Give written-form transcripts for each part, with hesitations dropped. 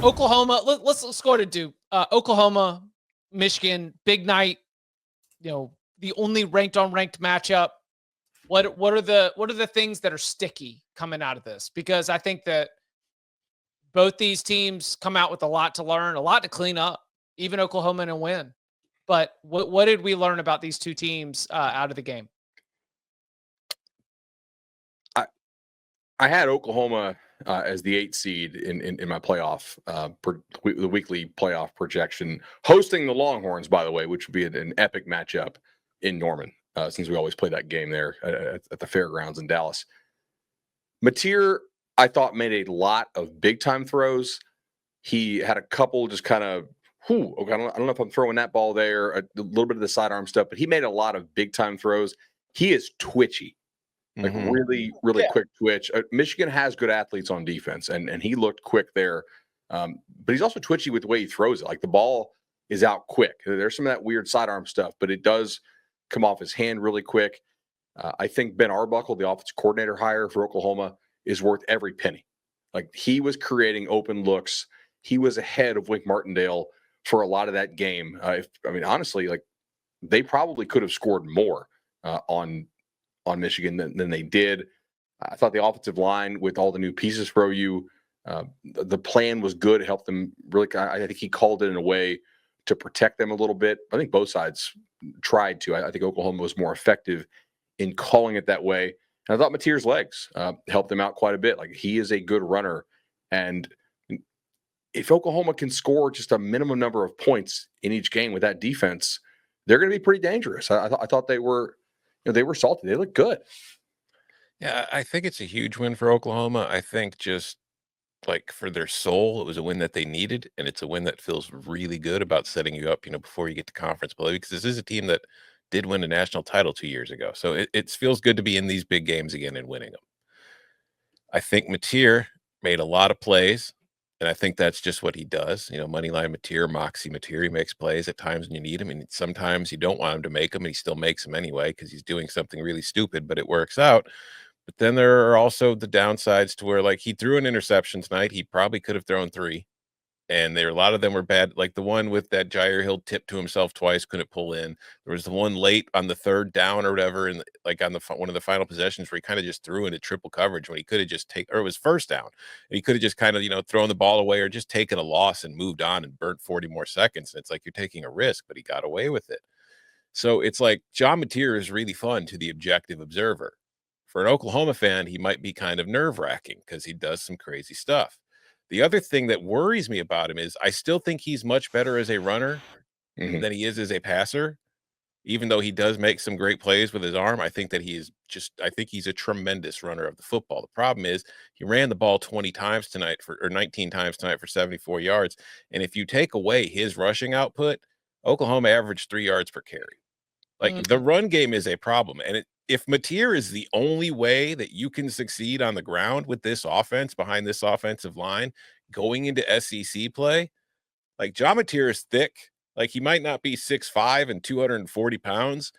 Oklahoma. Let's go to Duke. Oklahoma, Michigan, big night. The only ranked on ranked matchup. What are the things that are sticky coming out of this? Because I think that both these teams come out with a lot to learn, a lot to clean up. Even Oklahoma in a win. But what did we learn about these two teams out of the game? I had Oklahoma as the 8th seed in my playoff, the weekly playoff projection, hosting the Longhorns, by the way, which would be an epic matchup in Norman, since we always play that game there at the fairgrounds in Dallas. Mateer, I thought, made a lot of big-time throws. He had a couple just kind of, okay, I don't know if I'm throwing that ball there, a little bit of the sidearm stuff, but he made a lot of big-time throws. He is twitchy. Like really, really quick twitch. Michigan has good athletes on defense, and he looked quick there. But he's also twitchy with the way he throws it. Like the ball is out quick. There's some of that weird sidearm stuff, but it does come off his hand really quick. I think Ben Arbuckle, the offensive coordinator hire for Oklahoma, is worth every penny. Like he was creating open looks. He was ahead of Wink Martindale for a lot of that game. Honestly, like they probably could have scored more on Michigan than they did. I thought the offensive line with all the new pieces for OU, the plan was good. It helped them really. I think he called it in a way to protect them a little bit. I think both sides tried to. I think Oklahoma was more effective in calling it that way. And I thought Mateer's legs helped them out quite a bit. Like he is a good runner. And if Oklahoma can score just a minimum number of points in each game with that defense, they're going to be pretty dangerous. I thought they were. They were salty. They looked good. Yeah, I think it's a huge win for Oklahoma. I think just like for their soul, it was a win that they needed, and it's a win that feels really good about setting you up, before you get to conference play, because this is a team that did win a national title 2 years ago. So it feels good to be in these big games again and winning them. I think Mateer made a lot of plays. And I think that's just what he does. Moneyline Mateer, Moxie Mateer, he makes plays at times when you need him. And sometimes you don't want him to make them, and he still makes them anyway because he's doing something really stupid, but it works out. But then there are also the downsides to where, like, he threw an interception tonight. He probably could have thrown 3. And a lot of them were bad. Like the one with that Jair Hill tip to himself twice, couldn't pull in. There was the one late on the 3rd down or whatever, and like on one of the final possessions where he kind of just threw into triple coverage when he could have just or it was 1st down. And he could have just kind of, thrown the ball away or just taken a loss and moved on and burnt 40 more seconds. And it's like you're taking a risk, but he got away with it. So it's like John Mateer is really fun to the objective observer. For an Oklahoma fan, he might be kind of nerve-wracking because he does some crazy stuff. The other thing that worries me about him is I still think he's much better as a runner than he is as a passer, even though he does make some great plays with his arm. I think that I think he's a tremendous runner of the football. The problem is he ran the ball 19 times tonight for 74 yards. And if you take away his rushing output, Oklahoma averaged 3 yards per carry. Like the run game is a problem. And if Mateer is the only way that you can succeed on the ground with this offense behind this offensive line going into SEC play, like John Mateer is thick. Like he might not be 6'5" and 240 pounds,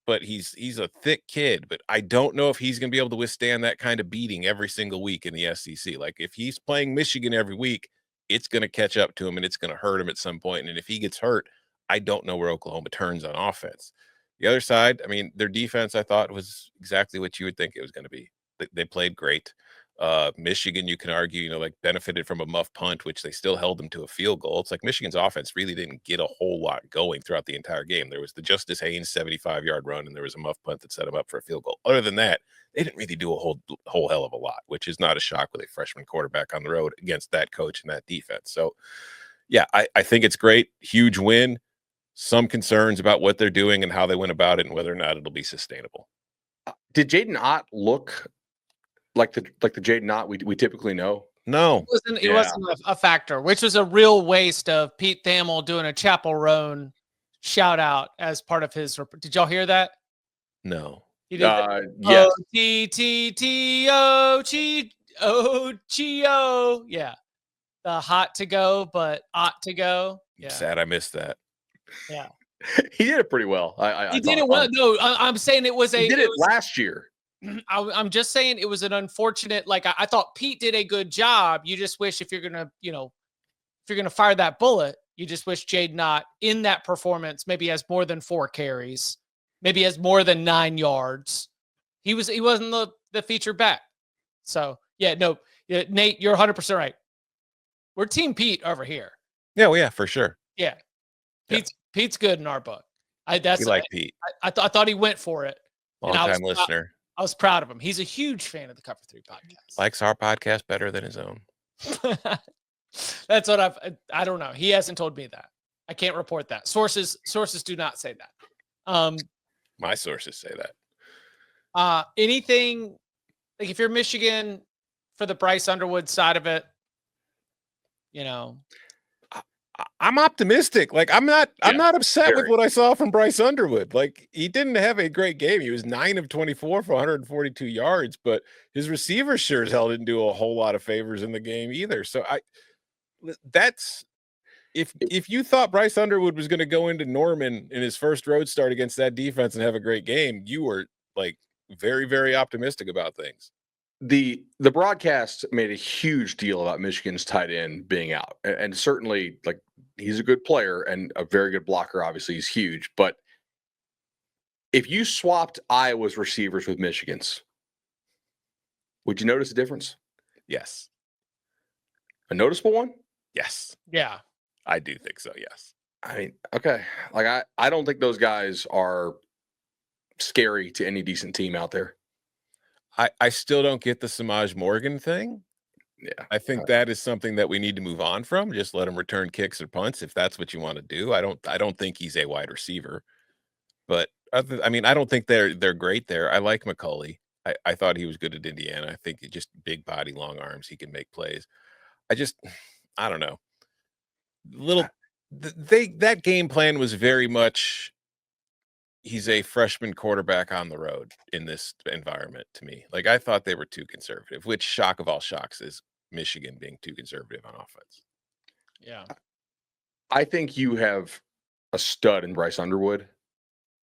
but he's a thick kid. But I don't know if he's going to be able to withstand that kind of beating every single week in the SEC. Like if he's playing Michigan every week, it's going to catch up to him and it's going to hurt him at some point. And if he gets hurt, I don't know where Oklahoma turns on offense. The other side, their defense, I thought, was exactly what you would think it was going to be. They played great. Michigan, you can argue, benefited from a muff punt, which they still held them to a field goal. It's like Michigan's offense really didn't get a whole lot going throughout the entire game. There was the Justice Haynes 75-yard run, and there was a muff punt that set them up for a field goal. Other than that, they didn't really do a whole hell of a lot, which is not a shock with a freshman quarterback on the road against that coach and that defense. So, yeah, I think it's great. Huge win. Some concerns about what they're doing and how they went about it and whether or not it'll be sustainable. Did Jaden Ott look like the Jaden Ott we typically know? No. It wasn't a factor, which was a real waste of Pete Thamel doing a Chapel Roan shout out as part of his. Did y'all hear that? No. He did yes. O-T-T-O-G-O. Yeah. The hot to go, but ought to go. Yeah. Sad I missed that. Yeah. He did it pretty well. He did it well. No, I'm saying he did it last year. I'm just saying it was an unfortunate, I thought Pete did a good job. You just wish if you're going to, if you're going to fire that bullet, you just wish Jade Knott in that performance maybe has more than 4 carries, maybe has more than 9 yards. He wasn't the feature back. So Nate, you're 100% right. We're Team Pete over here. Yeah, well, yeah, for sure. Yeah, Pete's good in our book. We like Pete. I thought he went for it. Long-time listener. I was proud of him. He's a huge fan of the Cover 3 podcast. Likes our podcast better than his own. That's what I don't know. He hasn't told me that. I can't report that. Sources do not say that. My sources say that. Anything like if you're Michigan for the Bryce Underwood side of it, I'm optimistic. Like I'm not upset with what I saw from Bryce Underwood. Like he didn't have a great game. He was 9 of 24 for 142 yards, but his receivers sure as hell didn't do a whole lot of favors in the game either. So if you thought Bryce Underwood was going to go into Norman in his first road start against that defense and have a great game, you were like very, very optimistic about things. The broadcast made a huge deal about Michigan's tight end being out, and certainly like he's a good player and a very good blocker. Obviously, he's huge. But if you swapped Iowa's receivers with Michigan's, would you notice a difference? Yes. A noticeable one? Yes. Yeah. I do think so. Yes. I mean, okay. Like I don't think those guys are scary to any decent team out there. I still don't get the Samaj Morgan thing. Yeah. I think that is something that we need to move on from. Just let him return kicks or punts if that's what you want to do. I don't think he's a wide receiver. But I don't think they're great there. I like McCulley. I thought he was good at Indiana. I think just big body, long arms, he can make plays. I don't know. That game plan was very much he's a freshman quarterback on the road in this environment to me. Like I thought they were too conservative, which shock of all shocks is Michigan being too conservative on offense. Yeah. I think you have a stud in Bryce Underwood.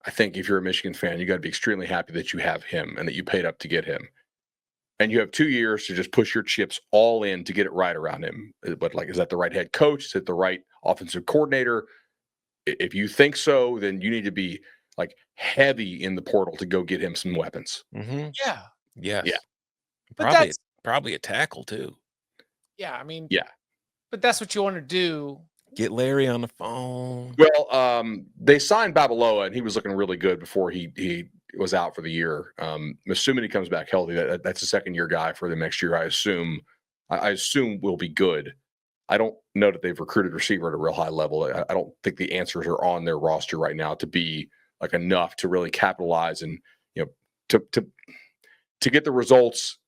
I think if you're a Michigan fan, you got to be extremely happy that you have him and that you paid up to get him. And you have 2 years to just push your chips all in to get it right around him. But like, is that the right head coach? Is it the right offensive coordinator? If you think so, then you need to be like heavy in the portal to go get him some weapons. Mm-hmm. Yeah. Yes. Yeah. But Probably a tackle too. Yeah. I mean, yeah. But that's what you want to do. Get Larry on the phone. Well, they signed Babaloa, and he was looking really good before he was out for the year. Assuming he comes back healthy, that's a second-year guy for them next year. I assume will be good. I don't know that they've recruited receiver at a real high level. I don't think the answers are on their roster right now to be like enough to really capitalize and to get the results.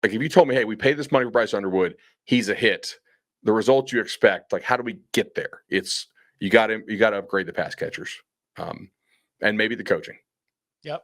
Like if you told me, hey, we paid this money for Bryce Underwood, he's a hit. The results you expect, like how do we get there? It's you got to upgrade the pass catchers, and maybe the coaching. Yep.